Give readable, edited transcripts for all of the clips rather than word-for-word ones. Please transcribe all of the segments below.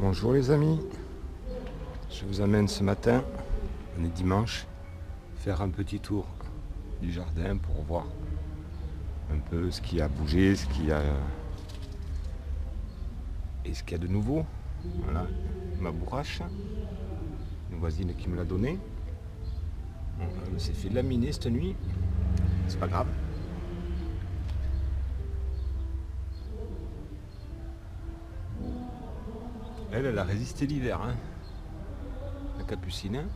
Bonjour les amis, je vous amène ce matin, on est dimanche, faire un petit tour du jardin pour voir un peu ce qui a bougé, ce qu'il y a de nouveau. Voilà, ma bourrache, une voisine qui me l'a donné. Elle s'est fait laminer cette nuit, c'est pas grave. Elle a résisté l'hiver, hein. La capucine.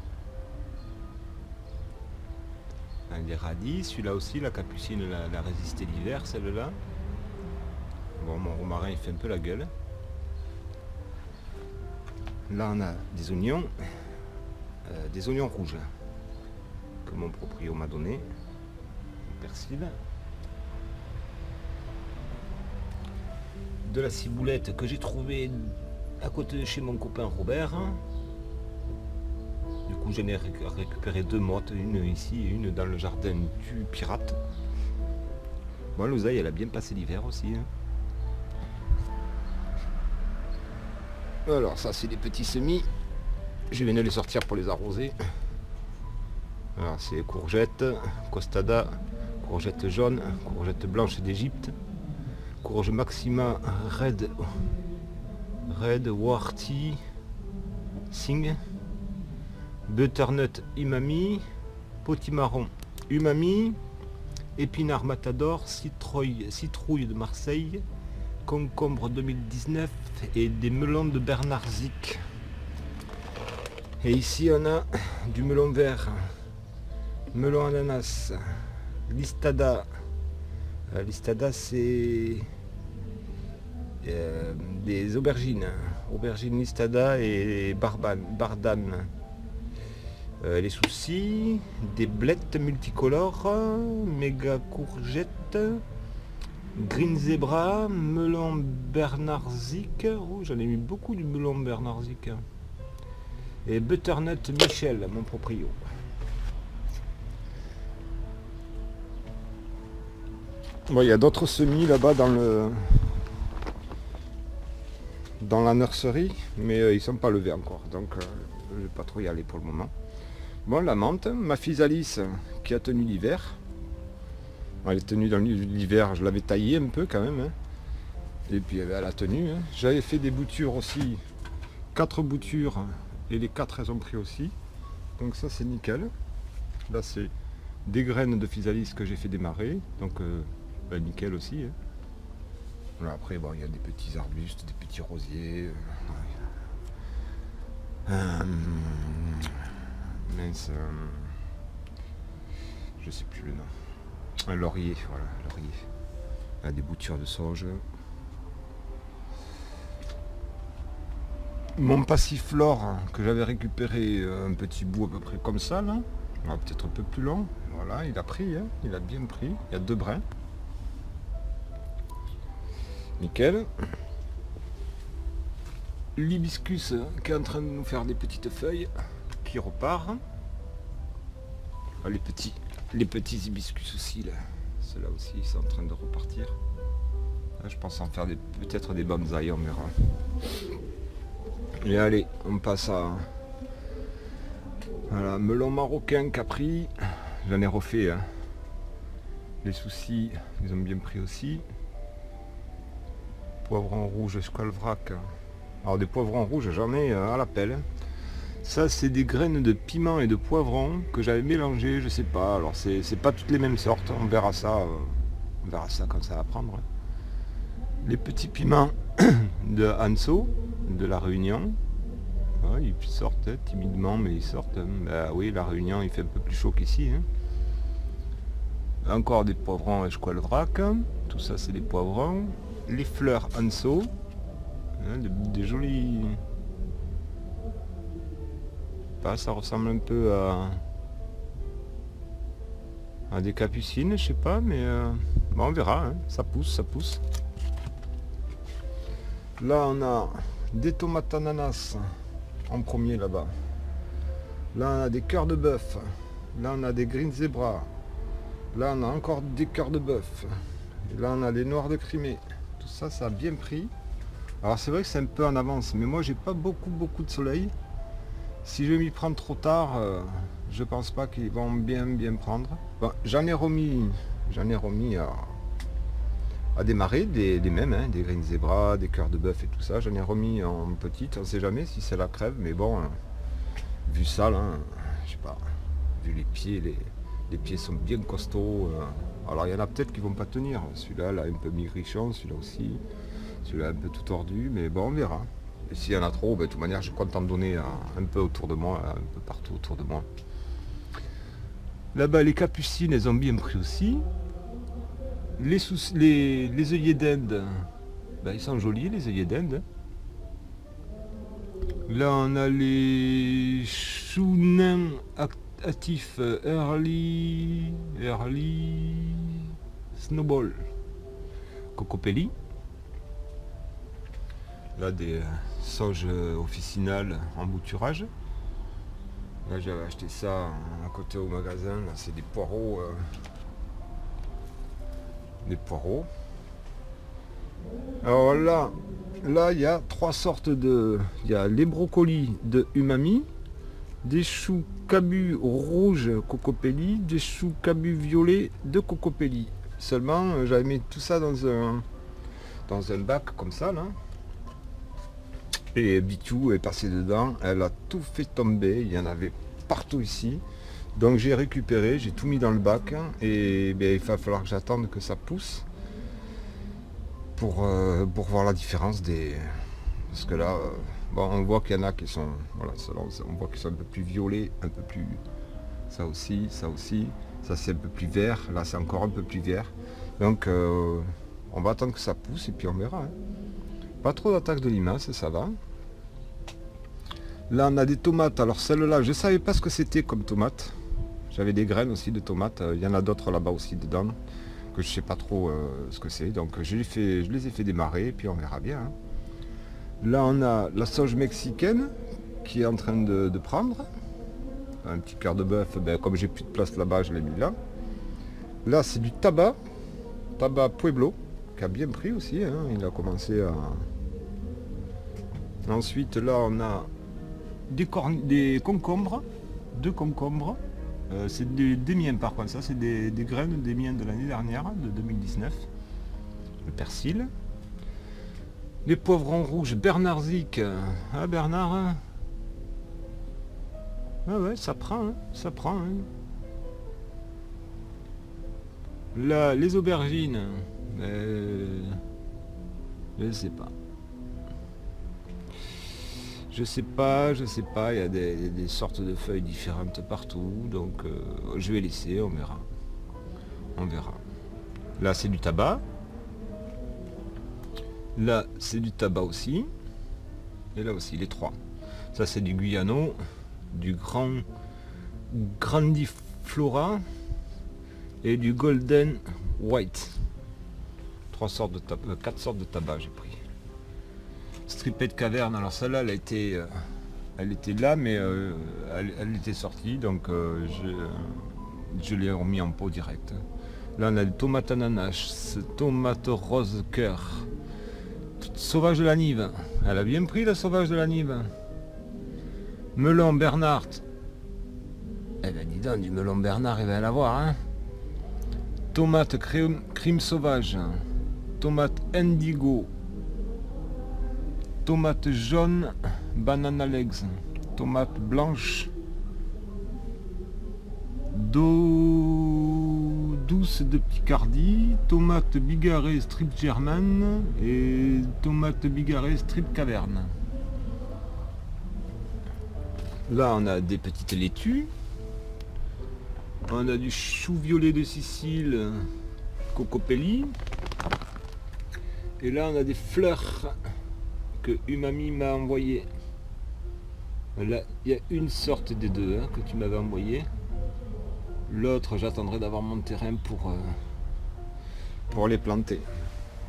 Les radis, celui-là aussi, la capucine, elle a résisté l'hiver, celle-là. Bon, mon romarin, il fait un peu la gueule. Là, on a des oignons rouges que mon proprio m'a donné. Persil. De la ciboulette que j'ai trouvée à côté de chez mon copain Robert. Du coup, j'en ai récupéré deux mottes, une ici et une dans le jardin du pirate. Bon, l'oseille, elle a bien passé l'hiver aussi, hein. Alors, ça, c'est des petits semis. Je viens de les sortir pour les arroser. Alors, c'est courgettes, costada, courgette jaune, courgette blanche d'Égypte, courge maxima red warty sing, butternut umami, potimarron umami, épinard matador, citrouille de Marseille, concombre 2019 et des melons de Bernard Zic. Et ici on a du melon vert, melon ananas, listada. Listada, c'est des aubergines listada et bardane. Les soucis, des blettes multicolores, méga courgettes, green zebra, melon Bernard Zic. Oh, j'en ai mis beaucoup du melon Bernard Zic. Et butternut Michel, mon proprio. Bon, il y a d'autres semis là-bas dans la nurserie, mais ils sont pas levés encore, donc je vais pas trop y aller pour le moment. Bon, la menthe, ma physalis qui a tenu l'hiver. Elle est tenue dans l'hiver, je l'avais taillée un peu quand même, hein. Et puis elle a tenu, hein. J'avais fait des boutures aussi, 4 boutures, et les 4 elles ont pris aussi, donc ça c'est nickel. Là c'est des graines de physalis que j'ai fait démarrer, donc nickel aussi, hein. Voilà, après bon, il y a des petits arbustes, des petits rosiers, mince, je sais plus le nom, un laurier, voilà, laurier. Là, des boutures de sauge. Mon passiflore que j'avais récupéré un petit bout à peu près comme ça là, peut-être un peu plus long, voilà, il a pris, hein, il a bien pris, il y a 2 brins. Nickel. L'hibiscus qui est en train de nous faire des petites feuilles, qui repart. Ah, les petits hibiscus aussi là, ceux-là aussi ils sont en train de repartir. Là, je pense en faire peut-être des bonsaïs, on verra. Et allez, on passe à voilà, melon marocain capri. J'en ai refait, hein. Les soucis, ils ont bien pris aussi. Poivron rouge, squalvrac. Alors des poivrons rouges, j'en ai à la pelle. Ça, c'est des graines de piment et de poivron que j'avais mélangé, je sais pas. Alors c'est pas toutes les mêmes sortes. On verra ça quand ça va prendre. Les petits piments de Anso, de la Réunion. Ouais, ils sortent timidement, mais ils sortent. Bah oui, la Réunion, il fait un peu plus chaud qu'ici, hein. Encore des poivrons et squalvrac. Tout ça, c'est des poivrons. Les fleurs Anso, hein, des jolis. Ça ressemble un peu à des capucines, je sais pas, mais bon, on verra, hein. Ça pousse. Là, on a des tomates ananas en premier là-bas. Là, on a des cœurs de bœuf. Là, on a des green zebra. Là, on a encore des cœurs de bœuf. Et là, on a les noirs de Crimée. Tout ça, ça a bien pris. Alors c'est vrai que c'est un peu en avance, mais moi j'ai pas beaucoup de soleil. Si je m'y prends trop tard, je pense pas qu'ils vont bien prendre. Bon, j'en ai remis à démarrer des mêmes, hein, des green zebra, des cœurs de bœuf et tout ça. J'en ai remis en petite, on sait jamais si c'est la crève, mais bon, vu ça là, je sais pas, vu les pieds sont bien costauds. Alors il y en a peut-être qui vont pas tenir. Celui-là, là, un peu mi-richon, celui-là aussi. Celui-là un peu tout tordu, mais bon, on verra. Et s'il y en a trop, de toute manière, je compte en donner un peu autour de moi, un peu partout autour de moi. Là-bas, les capucines, elles ont bien pris aussi. Les œillets d'Inde, ils sont jolis, les œillets d'Inde. Là, on a les choux-nains actifs early snowball, cocopelli. Là, des sauges officinales en bouturage. Là, j'avais acheté ça à côté au magasin. Là, c'est des poireaux. Alors là, il y a trois sortes de... Il y a les brocolis de umami, des choux cabus rouges cocopelli, des choux cabus violets de cocopelli. Seulement, j'avais mis tout ça dans un bac comme ça, là. Et Bitou est passé dedans, elle a tout fait tomber, il y en avait partout ici. Donc j'ai récupéré, j'ai tout mis dans le bac et il va falloir que j'attende que ça pousse pour voir la différence des... Parce que là, on voit qu'il y en a qui sont... Voilà, on voit qu'ils sont un peu plus violets, un peu plus... Ça aussi, ça c'est un peu plus vert, là c'est encore un peu plus vert. Donc on va attendre que ça pousse et puis on verra. Hein. Pas trop d'attaque de limaces, ça va. Là on a des tomates, alors celle-là je savais pas ce que c'était comme tomate. J'avais des graines aussi de tomates, il y en a d'autres là-bas aussi dedans, que je sais pas trop ce que c'est. Donc je les ai fait démarrer et puis on verra bien. Hein. Là on a la sauge mexicaine qui est en train de prendre. Un petit cœur de bœuf, comme j'ai plus de place là-bas, je l'ai mis là. Là c'est du tabac Pueblo, qui a bien pris aussi, hein. Il a commencé à... Ensuite là on a des concombres, deux concombres, c'est des miens par contre, ça c'est des graines des miens de l'année dernière, de 2019, le persil, les poivrons rouges Bernard Zic, ah Bernard, hein. Ah ouais, ça prend, hein. Là, les aubergines, je sais pas. Je sais pas, il y a des sortes de feuilles différentes partout, donc je vais laisser, on verra. Là c'est du tabac. Là c'est du tabac aussi. Et là aussi, les trois. Ça c'est du Guyano, du Grandiflora et du Golden White. Quatre sortes de tabac j'ai pris. Stripette caverne, alors celle-là elle était là mais elle était sortie donc je l'ai remis en pot direct. Là on a des tomates ananas, tomates rose cœur, sauvage de la Nive, elle a bien pris la sauvage de la Nive. Melon Bernard, eh ben dis donc, du melon Bernard il va l'avoir, hein. Tomate crime sauvage, tomate indigo, tomate jaune, banana legs, tomate blanche, douce de Picardie, tomate bigarrée strip germane et tomate bigarrée strip caverne. Là on a des petites laitues, on a du chou violet de Sicile, cocopelli, et là on a des fleurs que Umami m'a envoyé. Là, il y a une sorte des deux que tu m'avais envoyé. L'autre, j'attendrai d'avoir mon terrain pour les planter.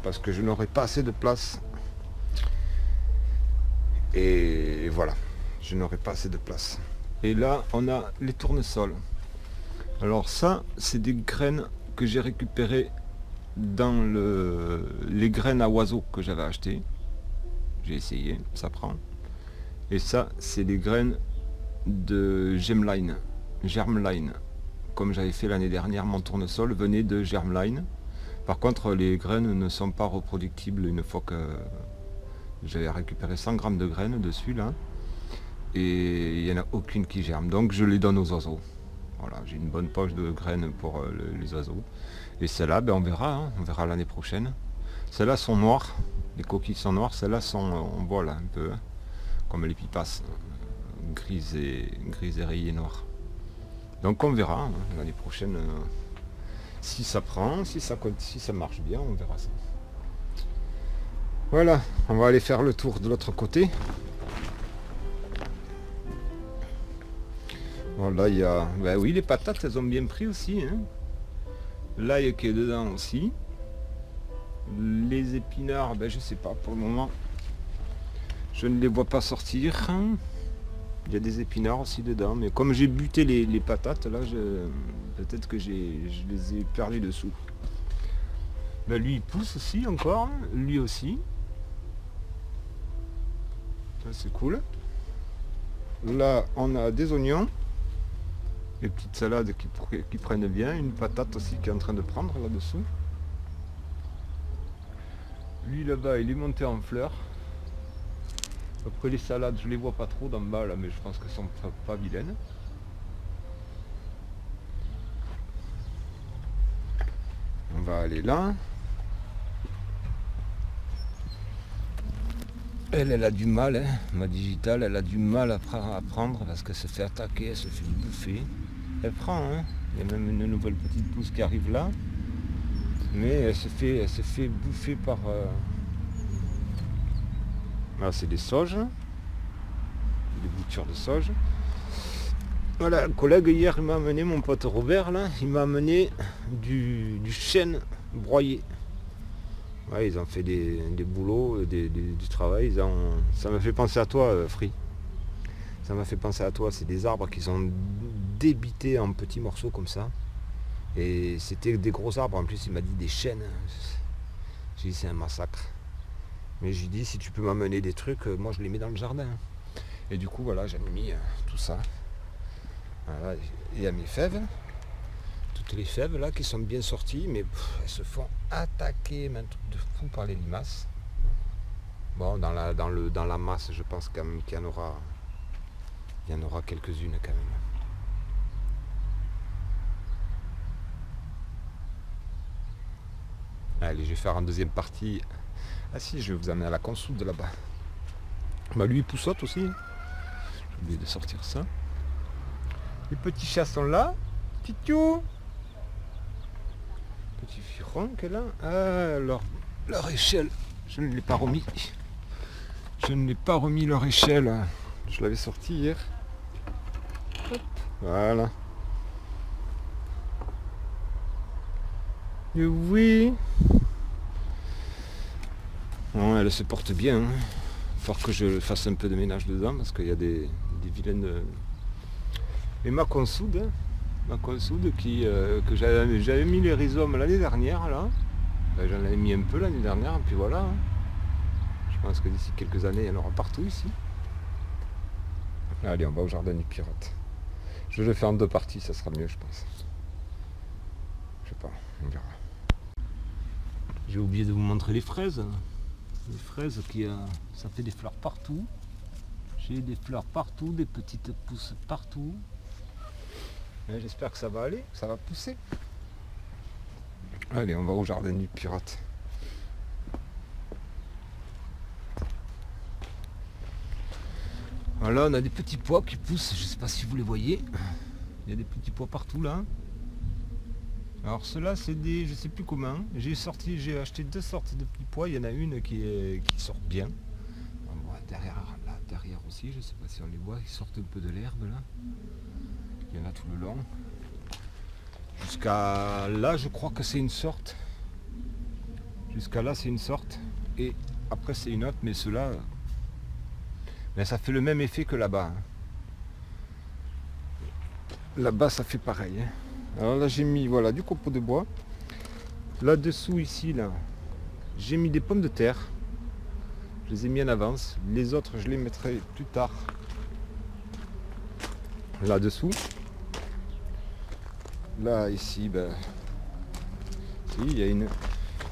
Parce que je n'aurai pas assez de place. Et voilà, je n'aurai pas assez de place. Et là, on a les tournesols. Alors ça, c'est des graines que j'ai récupérées dans les graines à oiseaux que j'avais achetées. J'ai essayé, ça prend. Et ça, c'est les graines de Germline. Comme j'avais fait l'année dernière, mon tournesol venait de Germline. Par contre, les graines ne sont pas reproductibles une fois que j'avais récupéré 100 grammes de graines dessus là. Et il n'y en a aucune qui germe. Donc je les donne aux oiseaux. Voilà, j'ai une bonne poche de graines pour les oiseaux. Et celles-là, ben, on verra l'année prochaine. Celles-là sont noires, les coquilles sont noires, celles-là sont, on voit là un peu, hein, comme les pipas, grises et rayées noires. Donc on verra hein, l'année prochaine si ça prend, si ça marche bien, on verra ça. Voilà, on va aller faire le tour de l'autre côté. Voilà, il y a... Ben oui, les patates, elles ont bien pris aussi. Hein. L'ail qui est dedans aussi. Les épinards, ben je sais pas, pour le moment, je ne les vois pas sortir. Il y a des épinards aussi dedans, mais comme j'ai buté les patates, là, peut-être que je les ai perdus dessous. Ben lui, il pousse aussi encore, lui aussi. Ça, c'est cool. Là, on a des oignons. Les petites salades qui prennent bien. Une patate aussi qui est en train de prendre là-dessous. Lui là-bas, il est monté en fleurs. Après les salades, je les vois pas trop d'en bas là, mais je pense qu'elles sont pas vilaines. On va aller là. Elle a du mal, hein, ma digitale, elle a du mal à prendre parce qu'elle se fait attaquer, elle se fait bouffer. Elle prend, hein. Il y a même une nouvelle petite pousse qui arrive là. Mais elle se fait bouffer par... Là c'est des sauges. Des boutures de sauge. Voilà, un collègue hier il m'a amené, mon pote Robert là, il m'a amené du chêne broyé. Ouais, ils ont fait des boulots, du travail. Ça m'a fait penser à toi, Free. Ça m'a fait penser à toi. C'est des arbres qui sont débités en petits morceaux comme ça. Et c'était des gros arbres. En plus, il m'a dit des chênes. J'ai dit, c'est un massacre. Mais j'ai dit, si tu peux m'amener des trucs, moi je les mets dans le jardin. Et du coup, voilà, j'ai mis tout ça. Voilà, il y a mes fèves. Toutes les fèves là qui sont bien sorties, mais elles se font attaquer, mais un truc de fou par les limaces. Bon, dans la masse, je pense quand même qu'il y en aura quelques-unes quand même. Allez, je vais faire en deuxième partie. Ah si, je vais vous amener à la consoude là-bas. Bah lui il poussote aussi. J'ai oublié de sortir ça. Les petits chats sont là. Titiou. Petit firon qu'elle a. Ah, alors, leur échelle, je ne l'ai pas remis. Je ne l'ai pas remis leur échelle. Je l'avais sorti hier. Hop, voilà. Et oui. Bon, elle se porte bien. Hein. Faut que je fasse un peu de ménage dedans parce qu'il y a des vilaines. Et ma consoude, hein. Ma consoude que j'avais mis les rhizomes l'année dernière là. Ben, j'en avais mis un peu l'année dernière et puis voilà. Hein. Je pense que d'ici quelques années il y en aura partout ici. Allez, on va au jardin du pirate. Je vais le faire en 2 parties, ça sera mieux je pense. Je sais pas, on verra. J'ai oublié de vous montrer les fraises. Les fraises ça fait des fleurs partout. J'ai des fleurs partout, des petites pousses partout. J'espère que ça va aller, que ça va pousser. Allez, on va au jardin du pirate. Voilà, on a des petits pois qui poussent, je ne sais pas si vous les voyez. Il y a des petits pois partout là. Alors ceux-là, c'est des, je sais plus comment. J'ai acheté 2 sortes de petits pois. Il y en a une qui sort bien. On voit derrière aussi, je ne sais pas si on les voit, ils sortent un peu de l'herbe là. Il y en a tout le long. Jusqu'à là, je crois que c'est une sorte. Jusqu'à là, c'est une sorte. Et après, c'est une autre. Mais ceux-là, ben, ça fait le même effet que là-bas. Là-bas, ça fait pareil. Hein. Alors là, j'ai mis voilà, du copeau de bois. Là-dessous, ici, là, j'ai mis des pommes de terre. Je les ai mis en avance. Les autres, je les mettrai plus tard. Là-dessous. Là, ici, ben, si, il y a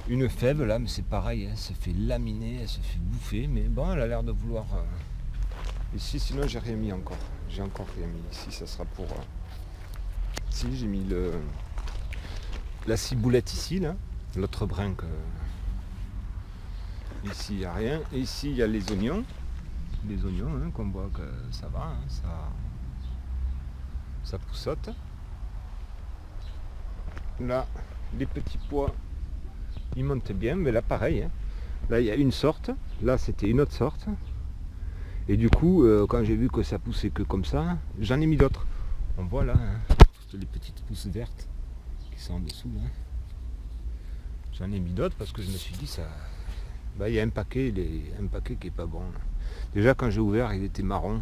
une fève là, mais c'est pareil, elle se fait laminer, elle se fait bouffer, mais bon, elle a l'air de vouloir... Ici, sinon, j'ai rien mis encore. J'ai encore rien mis. Ici, ça sera pour... Si, j'ai mis la ciboulette ici, là. L'autre brin que... Ici, il n'y a rien. Et ici, il y a les oignons. Les oignons, hein, qu'on voit que ça va, hein, ça poussote. Là, les petits pois, ils montent bien, mais là, pareil. Hein. Là, il y a une sorte. Là, c'était une autre sorte. Et du coup, quand j'ai vu que ça poussait que comme ça, j'en ai mis d'autres. On voit là, hein, toutes les petites pousses vertes qui sont en dessous. Hein. J'en ai mis d'autres parce que je me suis dit, ça, bah, il y a un paquet qui est pas bon. Là. Déjà, quand j'ai ouvert, il était marron.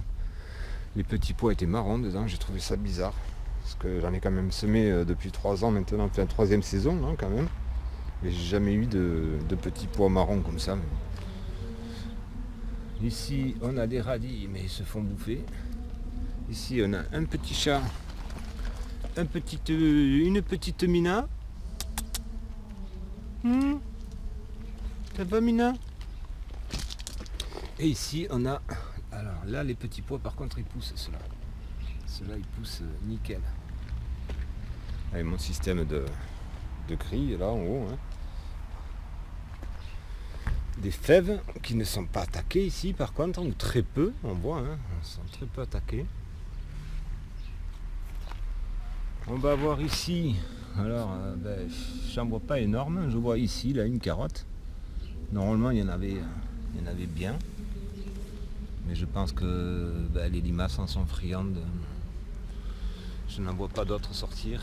Les petits pois étaient marrons dedans. J'ai trouvé ça bizarre. Parce que j'en ai quand même semé depuis 3 ans maintenant, enfin 3e saison hein, quand même. Et j'ai jamais eu de petits pois marrons comme ça. Ici on a des radis mais ils se font bouffer. Ici on a un petit chat, une petite Mina. Ça va Mina? Et ici on a, alors là les petits pois par contre ils poussent ceux-là. Ceux-là ils poussent nickel. Avec mon système de grille là en haut. Hein. Des fèves qui ne sont pas attaquées ici par contre, ou très peu, on voit, hein, elles sont très peu attaquées. On va voir ici, alors ben, j'en vois pas énorme, je vois ici là une carotte. Normalement il y en avait bien. Mais je pense que ben, les limaces en sont friandes. Je n'en vois pas d'autres sortir.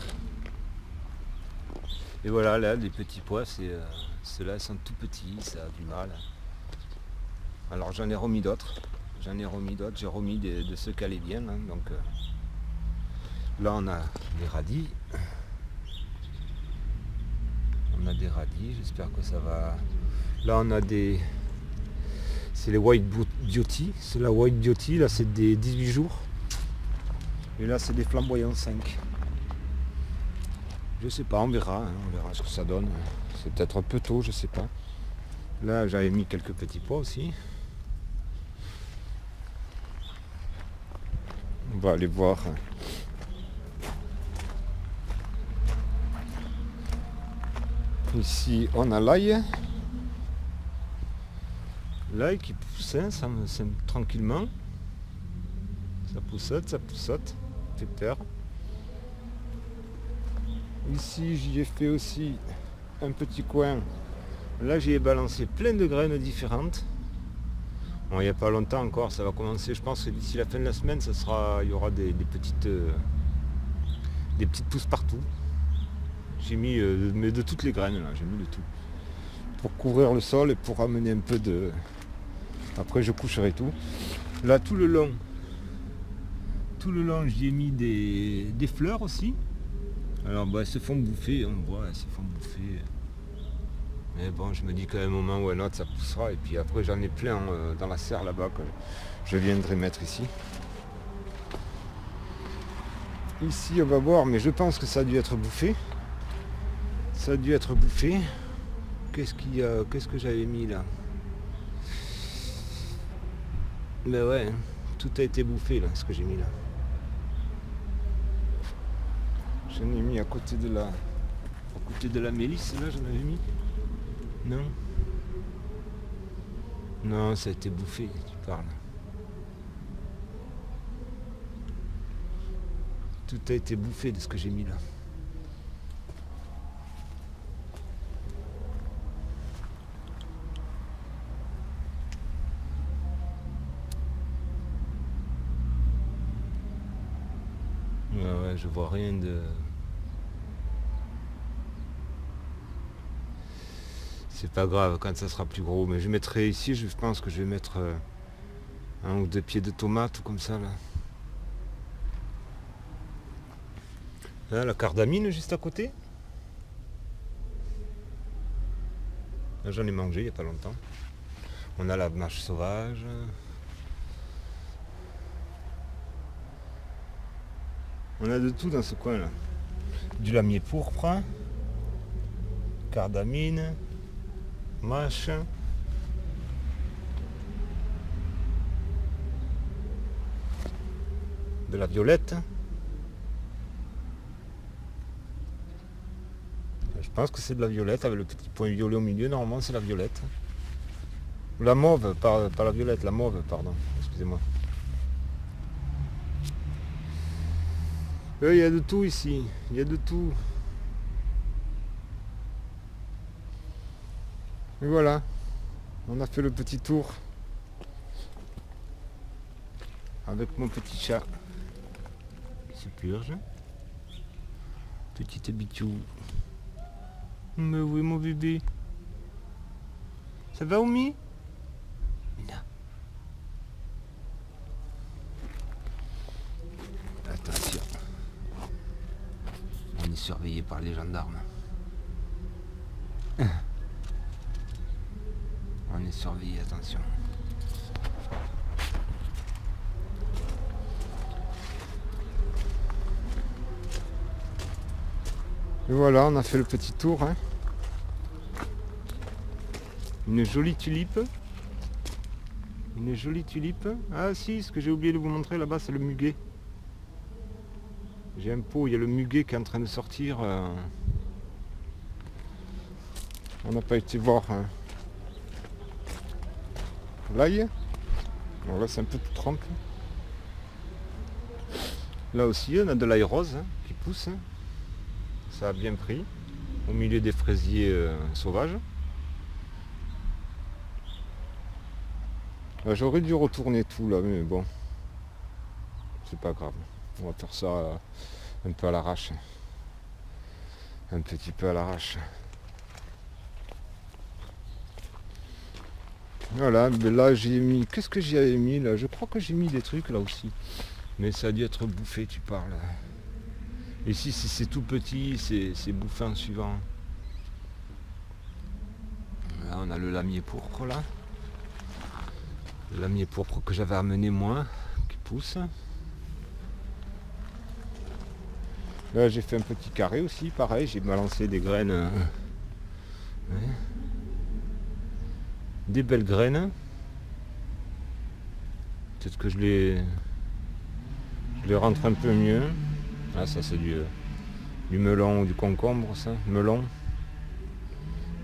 Et voilà, là, les petits pois, ceux-là sont tout petits, ça a du mal. Alors j'en ai remis d'autres. J'ai remis de ceux qui allaient bien. Hein, donc là, on a des radis. J'espère que ça va... Là, on a des... C'est les White Beauty. C'est la White Beauty, là, c'est des 18 jours. Et là, c'est des flamboyants 5. Je sais pas, on verra ce que ça donne. C'est peut-être un peu tôt, je sais pas. Là, j'avais mis quelques petits pois aussi. On va aller voir. Ici, on a l'ail. L'ail qui pousse, hein, ça tranquillement. Ça poussote. Fait peur. Ici, j'y ai fait aussi un petit coin. Là, j'y ai balancé plein de graines différentes. Bon, il n'y a pas longtemps encore, ça va commencer. Je pense que d'ici la fin de la semaine, il y aura des petites pousses partout. J'ai mis mais de toutes les graines, là, j'ai mis de tout. Pour couvrir le sol et pour amener un peu de... Après, je coucherai tout. Là, tout le long, j'y ai mis des fleurs aussi. Alors bah, elles se font bouffer, on voit, elles se font bouffer. Mais bon, je me dis qu'à un moment ou à un autre ça poussera. Et puis après j'en ai plein dans la serre là-bas que je viendrai mettre ici. Ici on va voir, mais je pense que ça a dû être bouffé. Qu'est-ce qu'il y a? Qu'est-ce que j'avais mis là? Ben ouais, tout a été bouffé là, ce que j'ai mis là. J'en ai mis à côté de la mélisse, là, j'en avais mis. Non. Non, ça a été bouffé, tu parles. Tout a été bouffé de ce que j'ai mis là. Ouais, je vois rien de... C'est pas grave quand ça sera plus gros, mais je mettrai ici, je pense que je vais mettre 1 ou 2 pieds de tomates ou comme ça là. Là, la cardamine juste à côté. Là, j'en ai mangé il n'y a pas longtemps. On a la marche sauvage. On a de tout dans ce coin là. Du lamier pourpre, cardamine, mâche. De la violette. Je pense que c'est de la violette avec le petit point violet au milieu. Normalement c'est la violette. La mauve, pas la violette, la mauve, pardon. Excusez-moi. Il y a de tout ici. Il y a de tout. Et voilà. On a fait le petit tour. Avec mon petit chat. Il se purge. Petite bitou. Mais oui mon bébé. Ça va Oumi? Non. Attention. On est surveillé par les gendarmes. On est surveillé, attention. Et voilà, on a fait le petit tour. Hein. Une jolie tulipe. Une jolie tulipe. Ah si, ce que j'ai oublié de vous montrer là-bas, c'est le muguet. J'ai un pot, il y a le muguet qui est en train de sortir. On n'a pas été voir hein, l'ail. Bon là c'est un peu tout trempe. Là aussi on a de l'ail rose hein, qui pousse. Ça a bien pris. Au milieu des fraisiers sauvages. J'aurais dû retourner tout là, mais bon. C'est pas grave. On va faire ça un peu à l'arrache. Un petit peu à l'arrache. Voilà, mais là j'ai mis. Qu'est-ce que j'y avais mis là? Je crois que j'ai mis des trucs là aussi. Mais ça a dû être bouffé, tu parles. Et si c'est tout petit, c'est bouffé en suivant. Là on a le lamier pourpre là. Le lamier pourpre que j'avais amené moi, qui pousse. Là j'ai fait un petit carré aussi, pareil, j'ai balancé des graines. Ouais. Des belles graines. Peut-être que je les rentre un peu mieux. Ah ça c'est du melon ou du concombre ça, melon.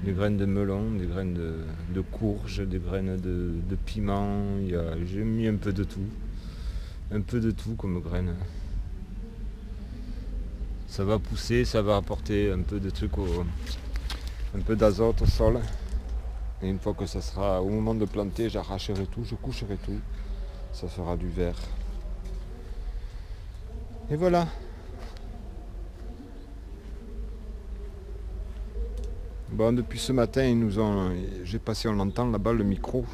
Des graines de melon, des graines de courge, des graines de piment. J'ai mis un peu de tout. Un peu de tout comme graines. Ça va pousser, ça va apporter un peu de trucs, un peu d'azote au sol. Et une fois que ça sera au moment de planter, j'arracherai tout, je coucherai tout. Ça fera du vert. Et voilà. Bon, depuis ce matin, j'ai passé, on l'entend là-bas, le micro.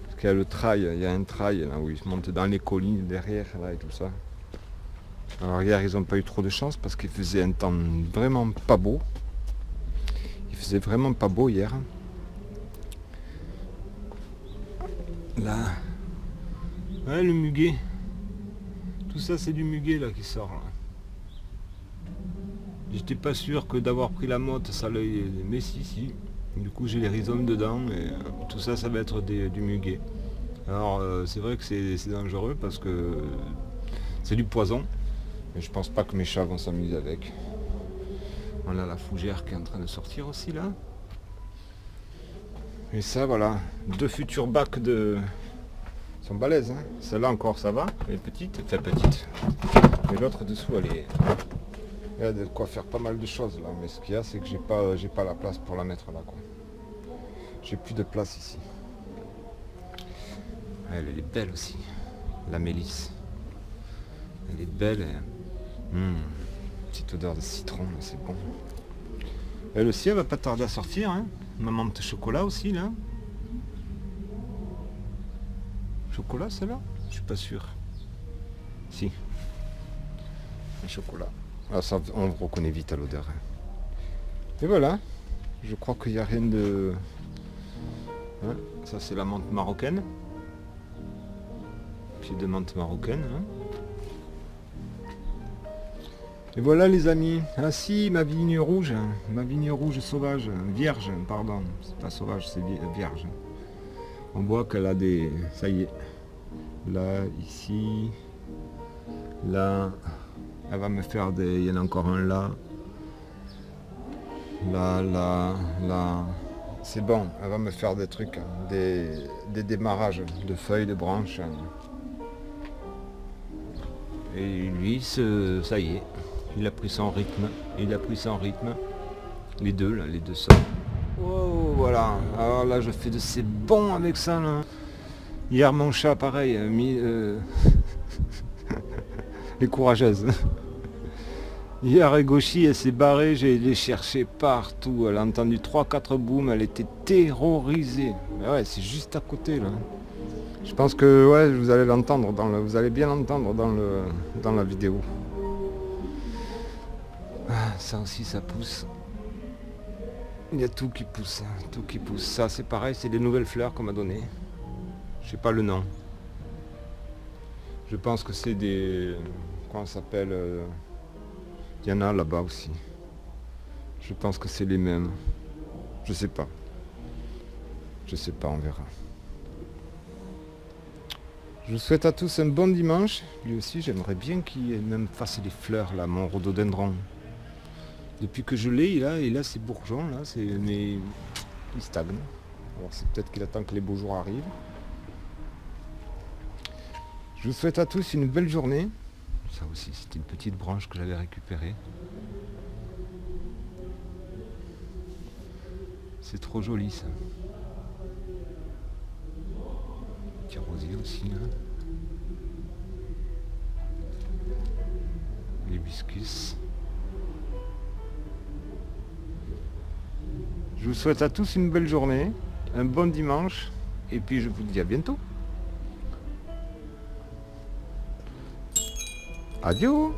Parce qu'il y a le trail, il y a un trail là où ils montent dans les collines derrière là et tout ça. Alors hier, ils n'ont pas eu trop de chance parce qu'il faisait un temps vraiment pas beau. Il faisait vraiment pas beau hier. Là, ouais, le muguet. Tout ça, c'est du muguet là qui sort. Là. J'étais pas sûr que d'avoir pris la motte, ça l'ait. Mais si. Du coup, j'ai les rhizomes dedans et tout ça, ça va être du muguet. Alors, c'est vrai que c'est dangereux parce que c'est du poison. Mais je pense pas que mes chats vont s'amuser avec. On a la fougère qui est en train de sortir aussi là. Et ça, voilà. 2 futurs bacs de. Ils sont balèzes, hein. Celle-là encore, ça va. Elle est petite. Enfin, petite. Mais l'autre dessous, elle est. Il y a de quoi faire pas mal de choses là, mais ce qu'il y a c'est que j'ai pas la place pour la mettre là quoi. J'ai plus de place ici. Elle est belle aussi, la mélisse. Elle est belle. Petite odeur de citron, c'est bon. Elle aussi elle va pas tarder à sortir, hein. Ma menthe chocolat aussi là. Chocolat celle-là? Je suis pas sûr. Si. Un chocolat. Ah, ça, on reconnaît vite à l'odeur. Et voilà, je crois qu'il n'y a rien de... Hein, Ça c'est la menthe marocaine. Pied de menthe marocaine. Hein. Et voilà les amis. Ah si, ma vigne rouge sauvage, vierge, pardon. C'est pas sauvage, c'est vierge. On voit qu'elle a des... Ça y est. Là, ici. Là. Elle va me faire des... Il y en a encore un là. Là, là, là. C'est bon, elle va me faire des trucs, des démarrages de feuilles, de branches. Et lui, ça y est, il a pris son rythme. Les deux, là, les deux sortent. Oh, voilà. Alors là, je fais de ces bons avec ça, là. Hier, mon chat, pareil, a mis... les courageuses. Hier, Egoshi, elle s'est barrée, j'ai les cherché partout. Elle a entendu 3-4 booms, elle était terrorisée. Mais ouais, c'est juste à côté, là. Je pense que ouais, vous allez l'entendre, vous allez bien l'entendre dans la vidéo. Ah, ça aussi, ça pousse. Il y a tout qui pousse, hein, tout qui pousse. Ça, c'est pareil, c'est des nouvelles fleurs qu'on m'a donné. Je sais pas le nom. Je pense que c'est des... Comment ça s'appelle il y en a là-bas aussi. Je pense que c'est les mêmes. Je sais pas. Je sais pas, on verra. Je vous souhaite à tous un bon dimanche. Lui aussi, j'aimerais bien qu'il même fasse des fleurs, là, mon rhododendron. Depuis que je l'ai, il a ses bourgeons, là, mais il stagne. Alors c'est peut-être qu'il attend que les beaux jours arrivent. Je vous souhaite à tous une belle journée. Ça aussi, c'était une petite branche que j'avais récupérée. C'est trop joli, ça. Petit rosier aussi, là. L'hibiscus. Je vous souhaite à tous une belle journée, un bon dimanche, et puis je vous dis à bientôt. Adieu.